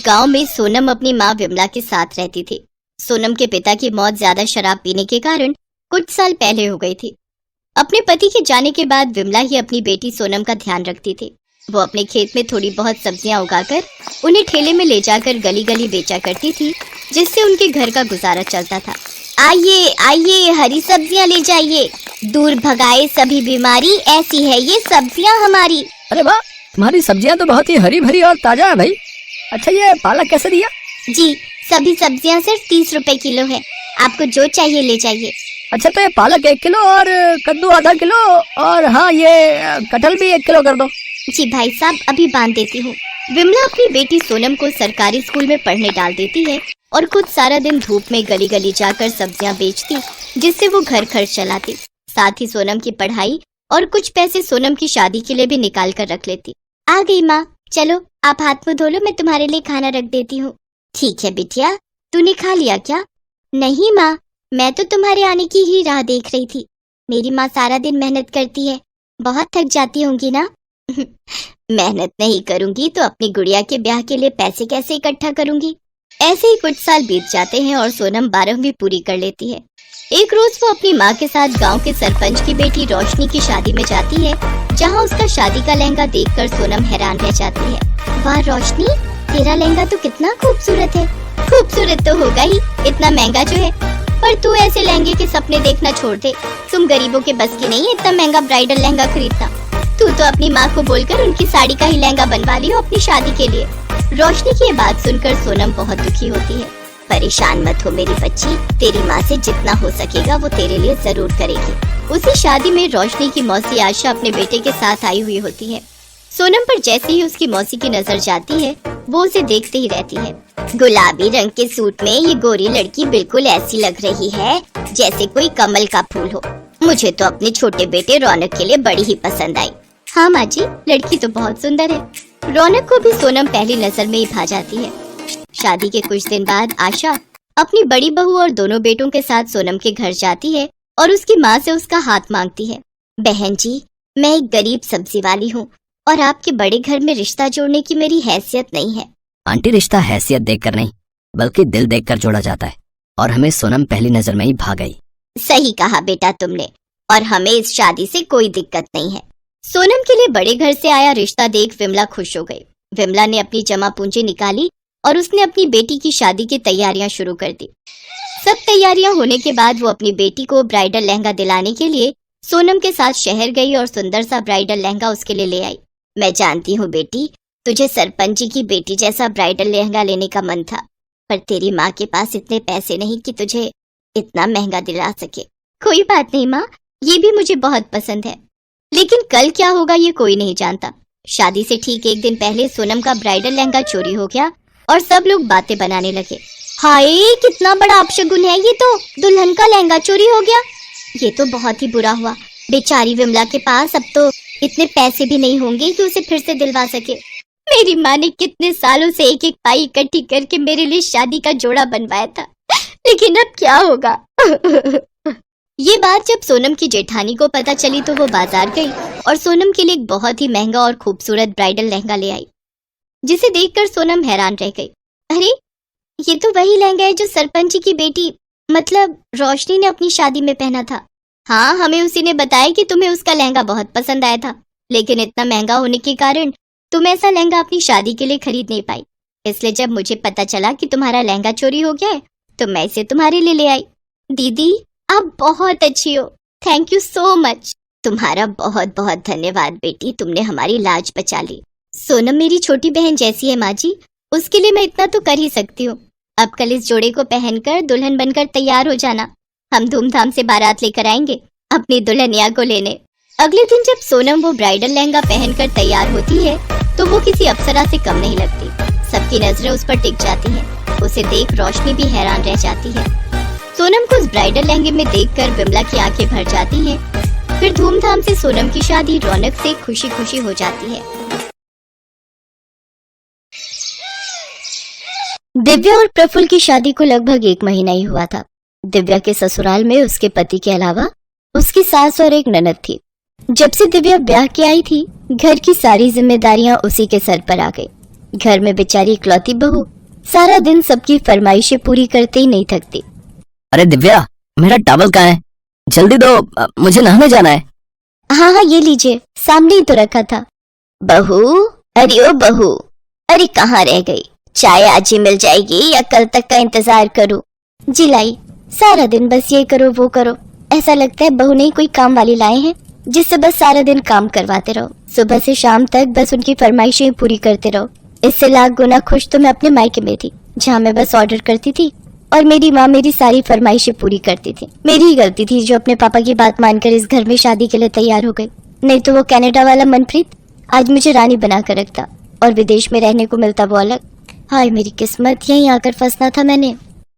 कुछ गांव में सोनम अपनी माँ विमला के साथ रहती थी। सोनम के पिता की मौत ज्यादा शराब पीने के कारण कुछ साल पहले हो गई थी। अपने पति के जाने के बाद विमला ही अपनी बेटी सोनम का ध्यान रखती थी। वो अपने खेत में थोड़ी बहुत सब्जियां उगाकर उन्हें ठेले में ले जाकर गली गली बेचा करती थी, जिससे उनके घर का गुजारा चलता था। आइए आइए, हरी सब्जियां ले जाइए, दूर भगाए सभी बीमारी, ऐसी है ये सब्जियां हमारी। अरे वाह, तुम्हारी सब्जियां तो बहुत ही हरी भरी और ताजा है भाई। अच्छा, ये पालक कैसे दिया? जी, सभी सब्जियां सिर्फ 30 रुपए किलो है, आपको जो चाहिए ले जाइए। अच्छा, तो ये पालक 1 किलो और कद्दू आधा किलो, और हाँ ये कटहल भी 1 किलो कर दो। जी भाई साहब, अभी बांध देती हूँ। विमला अपनी बेटी सोनम को सरकारी स्कूल में पढ़ने डाल देती है और खुद सारा दिन धूप में गली गली जाकर सब्जियां बेचती, जिससे वो घर खर्च चलाती। साथ ही सोनम की पढ़ाई और कुछ पैसे सोनम की शादी के लिए भी निकाल कर रख लेती। आ गई माँ, चलो आप हाथ मुँह धो लो, मैं तुम्हारे लिए खाना रख देती हूँ। ठीक है बिटिया, तूने खा लिया क्या? नहीं माँ, मैं तो तुम्हारे आने की ही राह देख रही थी। मेरी माँ सारा दिन मेहनत करती है, बहुत थक जाती होंगी ना? मेहनत नहीं करूंगी तो अपनी गुड़िया के ब्याह के लिए पैसे कैसे इकट्ठा करूंगी? ऐसे ही कुछ साल बीत जाते हैं और सोनम 12वीं पूरी कर लेती है। एक रोज वो अपनी माँ के साथ गांव के सरपंच की बेटी रोशनी की शादी में जाती है, जहां उसका शादी का लहंगा देखकर सोनम हैरान रह जाती है। वाह रोशनी, तेरा लहंगा तो कितना खूबसूरत है। खूबसूरत तो होगा ही, इतना महंगा जो है, पर तू ऐसे लहंगे के सपने देखना छोड़ दे। तुम गरीबों के बस की नहीं है इतना महंगा ब्राइडल लहंगा खरीदना। तू तो अपनी माँ को बोलकर उनकी साड़ी का ही लहंगा बनवा लियो अपनी शादी के लिए। रोशनी की ये बात सुनकर सोनम बहुत दुखी होती है। परेशान मत हो मेरी बच्ची, तेरी माँ से जितना हो सकेगा वो तेरे लिए जरूर करेगी। उसी शादी में रोशनी की मौसी आशा अपने बेटे के साथ आई हुई होती है। सोनम पर जैसे ही उसकी मौसी की नजर जाती है, वो उसे देखते ही रहती है। गुलाबी रंग के सूट में ये गोरी लड़की बिल्कुल ऐसी लग रही है जैसे कोई कमल का फूल हो। मुझे तो अपने छोटे बेटे रौनक के लिए बड़ी ही पसंद आई। हाँ माँ जी, लड़की तो बहुत सुंदर है। रौनक को भी सोनम पहली नजर में ही भा जाती है। शादी के कुछ दिन बाद आशा अपनी बड़ी बहू और दोनों बेटों के साथ सोनम के घर जाती है और उसकी माँ से उसका हाथ मांगती है। बहन जी, मैं एक गरीब सब्जी वाली हूँ और आपके बड़े घर में रिश्ता जोड़ने की मेरी हैसियत नहीं है। आंटी, रिश्ता हैसियत देखकर नहीं बल्कि दिल देखकर जोड़ा जाता है, और हमें सोनम पहली नजर में ही भा गई। सही कहा बेटा तुमने, और हमें इस शादी से कोई दिक्कत नहीं है। सोनम के लिए बड़े घर से आया रिश्ता देख विमला खुश हो गई। विमला ने अपनी जमा पूंजी निकाली और उसने अपनी बेटी की शादी की तैयारियां शुरू कर दी। सब तैयारियां होने के बाद वो अपनी बेटी को ब्राइडल लहंगा दिलाने के लिए सोनम के साथ शहर गई और सुंदर सा ब्राइडल लहंगा उसके लिए ले आई। मैं जानती हूँ बेटी, तुझे सरपंच जी की बेटी जैसा ब्राइडल लहंगा लेने का मन था, पर तेरी माँ के पास इतने पैसे नहीं कि तुझे इतना महंगा दिला सके। कोई बात नहीं माँ, ये भी मुझे बहुत पसंद है, लेकिन कल क्या होगा ये कोई नहीं जानता। शादी से ठीक एक दिन पहले सोनम का ब्राइडल लहंगा चोरी हो गया और सब लोग बातें बनाने लगे। हाय, कितना बड़ा अपशगुन है ये तो, दुल्हन का लहंगा चोरी हो गया। ये तो बहुत ही बुरा हुआ। बेचारी विमला के पास अब तो इतने पैसे भी नहीं होंगे कि उसे फिर से दिलवा सके। मेरी माँ ने कितने सालों से एक एक पाई इकट्ठी करके मेरे लिए शादी का जोड़ा बनवाया था, लेकिन अब क्या होगा? ये बात जब सोनम की जेठानी को पता चली तो वो बाजार गई और सोनम के लिए एक बहुत ही महंगा और खूबसूरत ब्राइडल लहंगा ले आई, जिसे देखकर सोनम हैरान रह गई। अरे, ये तो वही लहंगा है जो सरपंच जी की बेटी मतलब रोशनी ने अपनी शादी में पहना था। हाँ, हमें उसी ने बताया कि तुम्हें उसका लहंगा बहुत पसंद आया था, लेकिन इतना महंगा होने के कारण तुम ऐसा लहंगा अपनी शादी के लिए खरीद नहीं पाई। इसलिए जब मुझे पता चला कि तुम्हारा लहंगा चोरी हो गया है तो मैं इसे तुम्हारे लिए ले आई। दीदी, आप बहुत अच्छी हो, थैंक यू सो मच। तुम्हारा बहुत बहुत धन्यवाद बेटी, तुमने हमारी लाज बचा ली। सोनम मेरी छोटी बहन जैसी है माँ जी, उसके लिए मैं इतना तो कर ही सकती हूँ। अब कल इस जोड़े को पहनकर दुल्हन बनकर तैयार हो जाना, हम धूमधाम से बारात लेकर आएंगे अपनी दुल्हनिया को लेने। अगले दिन जब सोनम वो ब्राइडल लहंगा पहनकर तैयार होती है तो वो किसी अप्सरा से कम नहीं लगती। सबकी नजरें उस पर टिक जाती हैं। उसे देख रोशनी भी हैरान रह जाती है। सोनम को उस ब्राइडल लहंगे में देखकर विमला की आंखें भर जाती हैं। फिर धूमधाम से सोनम की शादी रौनक से खुशी खुशी हो जाती है। दिव्या और प्रफुल्ल की शादी को लगभग 1 महीना ही हुआ था। दिव्या के ससुराल में उसके पति के अलावा उसकी सास और एक ननद थी। जब से दिव्या ब्याह के आई थी, घर की सारी जिम्मेदारियां उसी के सर पर आ गई। घर में बेचारी इकलौती बहू सारा दिन सबकी फरमाइशें पूरी करते ही नहीं थकती। अरे दिव्या, मेरा टॉवल कहाँ है? जल्दी दो, मुझे नहाने जाना है। हाँ हाँ ये लीजिए, सामने ही तो रखा था। बहू, अरे ओ बहू, अरे कहाँ रह गई? चाय आज ही मिल जाएगी या कल तक का इंतजार करूं? जी लाई, सारा दिन बस ये करो वो करो, ऐसा लगता है बहू नहीं कोई काम वाली लाए हैं जिससे बस सारा दिन काम करवाते रहो। सुबह से शाम तक बस उनकी फरमाइशें पूरी करते रहो। इससे लाख गुना खुश तो मैं अपने मायके में थी, जहाँ मैं बस ऑर्डर करती थी और मेरी माँ मेरी सारी फरमाइशें पूरी करती थी। मेरी ही गलती थी जो अपने पापा की बात मानकर इस घर में शादी के लिए तैयार हो गई, नहीं तो वो कनाडा वाला मनप्रीत आज मुझे रानी बना कर रखता और विदेश में रहने को मिलता वो अलग। हाय मेरी किस्मत, यहीं आकर फंसना था मैंने।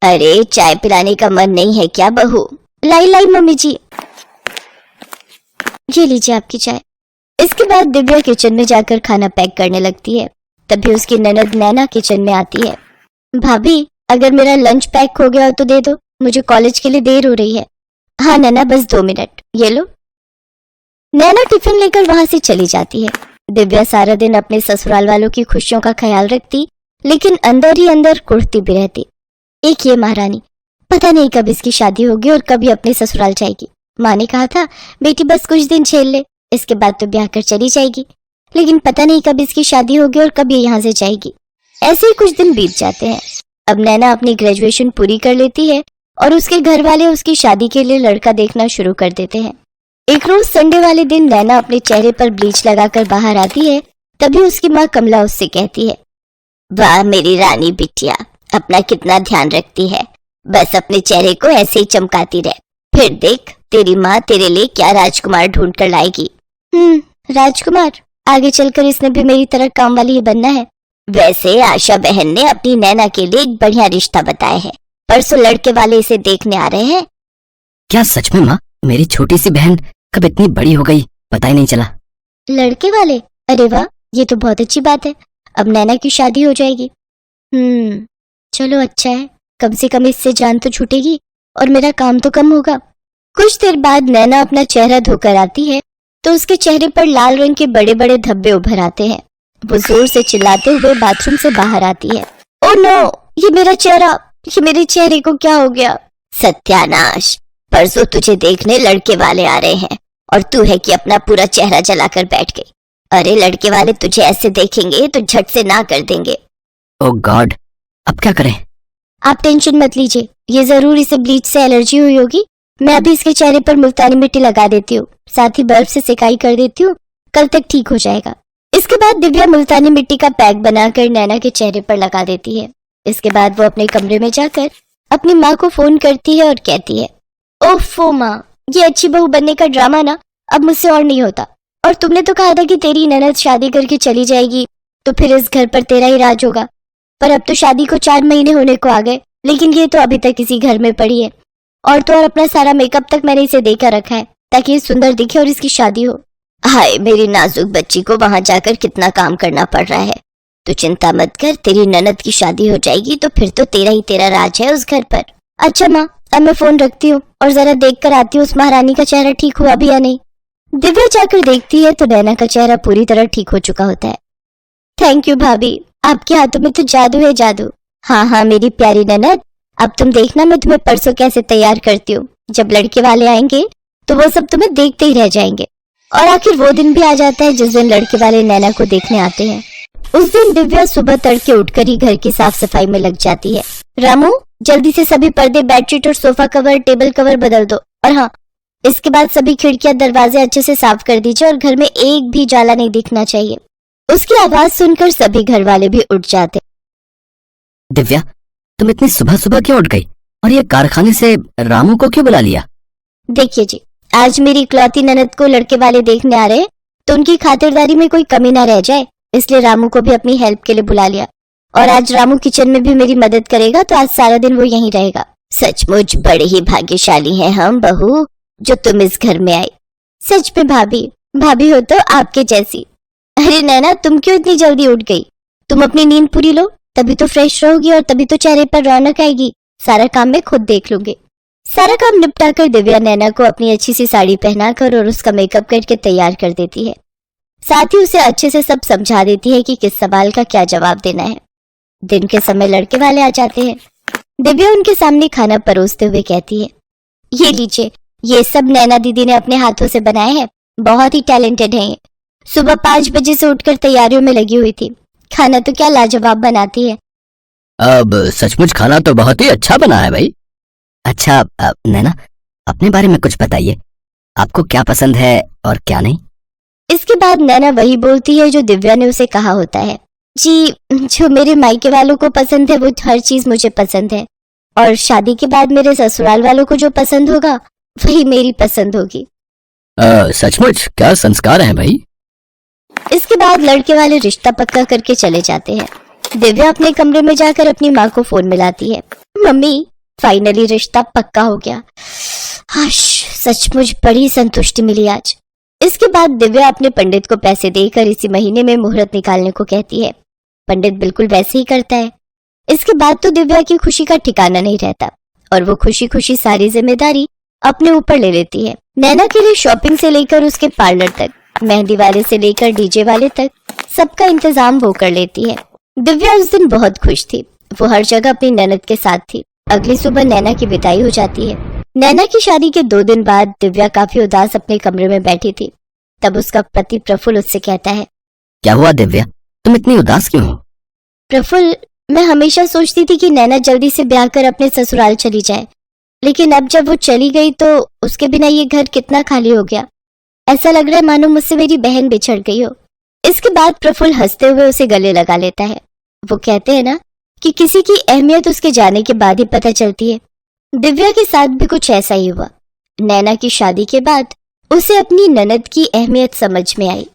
अरे चाय पिलाने का मन नहीं है क्या बहू? लाई लाई मम्मी जी, ये लीजिए आपकी चाय। इसके बाद दिव्या किचन में जाकर खाना पैक करने लगती है। तभी उसकी ननद नैना किचन में आती है। भाभी, अगर मेरा लंच पैक हो गया हो तो दे दो, मुझे कॉलेज के लिए देर हो रही है। हाँ नैना, बस 2 मिनट, ये लो। नैना टिफिन लेकर वहां से चली जाती है। दिव्या सारा दिन अपने ससुराल वालों की खुशियों का ख्याल रखती, लेकिन अंदर ही अंदर कुढ़ती भी रहती। एक ये महारानी, पता नहीं कब इसकी शादी होगी और कभी अपने ससुराल जाएगी। माँ ने कहा था बेटी बस कुछ दिन झेल ले, इसके बाद तो ब्याह कर चली जाएगी, लेकिन पता नहीं कब इसकी शादी होगी और कब ये यहाँ से जाएगी। ऐसे ही कुछ दिन बीत जाते हैं। अब नैना अपनी ग्रेजुएशन पूरी कर लेती है और उसके घर वाले उसकी शादी के लिए लड़का देखना शुरू कर देते हैं। एक रोज संडे वाले दिन नैना अपने चेहरे पर ब्लीच लगाकर बाहर आती है। तभी उसकी माँ कमला उससे कहती है, वाह मेरी रानी बिटिया, अपना कितना ध्यान रखती है, बस अपने चेहरे को ऐसे ही चमकाती रहे, फिर देख तेरी माँ तेरे लिए क्या राजकुमार ढूंढ कर लाएगी। राजकुमार? आगे चलकर इसने भी मेरी तरह काम वाली ही बनना है। वैसे आशा बहन ने अपनी नैना के लिए एक बढ़िया रिश्ता बताया है, परसों लड़के वाले इसे देखने आ रहे हैं। क्या सच में माँ? मेरी छोटी सी बहन कब इतनी बड़ी हो गई, पता ही नहीं चला। लड़के वाले? अरे वाह, ये तो बहुत अच्छी बात है, अब नैना की शादी हो जाएगी। चलो अच्छा है, कम से कम इससे जान तो छूटेगी और मेरा काम तो कम होगा। कुछ देर बाद नैना अपना चेहरा धोकर आती है तो उसके चेहरे पर लाल रंग के बड़े बड़े धब्बे उभर आते हैं। वो जोर से चिल्लाते हुए बाथरूम से बाहर आती है। ओह नो, ये मेरा चेहरा, ये मेरे चेहरे को क्या हो गया? सत्यानाश, परसों तुझे देखने लड़के वाले आ रहे हैं और तू है कि अपना पूरा चेहरा जलाकर बैठ गई। अरे लड़के वाले तुझे ऐसे देखेंगे तो झट से ना कर देंगे। ओह गॉड, अब क्या करें? आप टेंशन मत लीजिए, ये जरूर इसे ब्लीच से एलर्जी हुई होगी। मैं अभी इसके चेहरे पर मुल्तानी मिट्टी लगा देती हूँ, साथ ही बर्फ से सिकाई कर देती हूँ, कल तक ठीक हो जाएगा। इसके बाद दिव्या मुल्तानी मिट्टी का पैक बनाकर नैना के चेहरे पर लगा देती है। इसके बाद वो अपने कमरे में जाकर अपनी माँ को फोन करती है और कहती है, ओफो माँ, ये अच्छी बहू बनने का ड्रामा ना अब मुझसे और नहीं होता। और तुमने तो कहा था कि तेरी ननद शादी करके चली जाएगी तो फिर इस घर पर तेरा ही राज होगा, पर अब तो शादी को 4 महीने होने को आ गए, लेकिन ये तो अभी तक इसी घर में पड़ी है। और तो और अपना सारा मेकअप तक मैंने इसे देकर रखा है ताकि ये सुंदर दिखे और इसकी शादी हो। हाय मेरी नाजुक बच्ची को वहां जाकर कितना काम करना पड़ रहा है। तो चिंता मत कर, तेरी ननद की शादी हो जाएगी तो फिर तो तेरा ही तेरा राज है उस घर पर। अच्छा माँ, अब मैं फोन रखती हूँ और जरा देख कर आती हूँ उस महारानी का चेहरा ठीक हुआ भी या नहीं। दिव्या जाकर देखती है तो नैना का चेहरा पूरी तरह ठीक हो चुका होता है। थैंक यू भाभी, आपके हाथों में तो जादू है जादू। हाँ मेरी प्यारी ननद, अब तुम देखना मैं तुम्हें परसों कैसे तैयार करती हूँ। जब लड़के वाले आएंगे तो वो सब तुम्हें देखते ही रह जाएंगे। और आखिर वो दिन भी आ जाता है जिस दिन लड़के वाले नैना को देखने आते हैं। उस दिन दिव्या सुबह तड़के उठकर ही घर की साफ सफाई में लग जाती है। रामू, जल्दी से सभी पर्दे, बेडशीट और सोफा कवर, टेबल कवर बदल दो। और हाँ, इसके बाद सभी खिड़कियां दरवाजे अच्छे से साफ कर दीजिए और घर में एक भी जाला नहीं दिखना चाहिए। उसकी आवाज सुनकर सभी घर वाले भी उठ जाते। दिव्या, तुम इतनी सुबह सुबह क्यों उठ गई और ये कारखाने से रामू को क्यों बुला लिया? देखिए जी, आज मेरी इकलौती ननद को लड़के वाले देखने आ रहे हैं तो उनकी खातिरदारी में कोई कमी ना रह जाए, इसलिए रामू को भी अपनी हेल्प के लिए बुला लिया। और आज रामू किचन में भी मेरी मदद करेगा तो आज सारा दिन वो यहीं रहेगा। सचमुच बड़े ही भाग्यशाली हैं हम बहू जो तुम इस घर में आई। सच में भाभी हो तो आपके जैसी। अरे नैना, तुम क्यों इतनी जल्दी उठ गई? तुम अपनी नींद पूरी लो, तभी तो फ्रेश रहोगी और तभी तो चेहरे पर रौनक आएगी। सारा काम मैं खुद देख लूंगी। सारा काम निपटाकर दिव्या नैना को अपनी अच्छी सी साड़ी पहनाकर और उसका मेकअप करके तैयार कर देती है। साथ ही उसे अच्छे से सब समझा देती है कि किस सवाल का क्या जवाब देना है। दिन के समय लड़के वाले आ जाते हैं। दिव्या उनके सामने खाना परोसते हुए कहती है, ये लीजिए, ये सब नैना दीदी ने अपने हाथों से बनाए हैं। बहुत ही टैलेंटेड है ये। सुबह 5 बजे से उठकर तैयारियों में लगी हुई थी। खाना तो क्या लाजवाब बनाती है। अब सचमुच खाना तो बहुत ही अच्छा बना है भाई। अच्छा नैना, अपने बारे में कुछ बताइए, आपको क्या पसंद है और क्या नहीं? इसके बाद नैना वही बोलती है जो दिव्या ने उसे कहा होता है। जी, जो मेरे मायके वालों को पसंद है वो हर चीज मुझे पसंद है, और शादी के बाद मेरे ससुराल वालों को जो पसंद होगा वही मेरी पसंद होगी। सचमुच क्या संस्कार है भाई। इसके बाद लड़के वाले रिश्ता पक्का करके चले जाते हैं। दिव्या अपने कमरे में जाकर अपनी माँ को फोन मिलाती है। मम्मी, फाइनली रिश्ता पक्का हो गया। हाश, सचमुच बड़ी संतुष्टि मिली आज। इसके बाद दिव्या अपने पंडित को पैसे देकर इसी महीने में मुहूर्त निकालने को कहती है। पंडित बिल्कुल वैसे ही करता है। इसके बाद तो दिव्या की खुशी का ठिकाना नहीं रहता और वो खुशी खुशी सारी जिम्मेदारी अपने ऊपर ले लेती है। नैना के लिए शॉपिंग से लेकर उसके पार्लर तक, मेहंदी वाले से लेकर डीजे वाले तक, सबका इंतजाम वो कर लेती है। दिव्या उस दिन बहुत खुश थी। वो हर जगह अपनी ननद के साथ थी। अगली सुबह नैना की विदाई हो जाती है। नैना की शादी के 2 दिन बाद दिव्या काफी उदास अपने कमरे में बैठी थी। तब उसका पति प्रफुल्ल उससे कहता है, क्या हुआ दिव्या, तुम इतनी उदास क्यों हो? प्रफुल्ल, मैं हमेशा सोचती थी कि नैना जल्दी से ब्याह कर अपने ससुराल चली जाए, लेकिन अब जब वो चली गई तो उसके बिना ये घर कितना खाली हो गया। ऐसा लग रहा है मानो मुझसे मेरी बहन बिछड़ गई हो। इसके बाद प्रफुल्ल हंसते हुए उसे गले लगा लेता है। वो कहते हैं ना कि किसी की अहमियत उसके जाने के बाद ही पता चलती है। दिव्या के साथ भी कुछ ऐसा ही हुआ। नैना की शादी के बाद उसे अपनी ननद की अहमियत समझ में आई।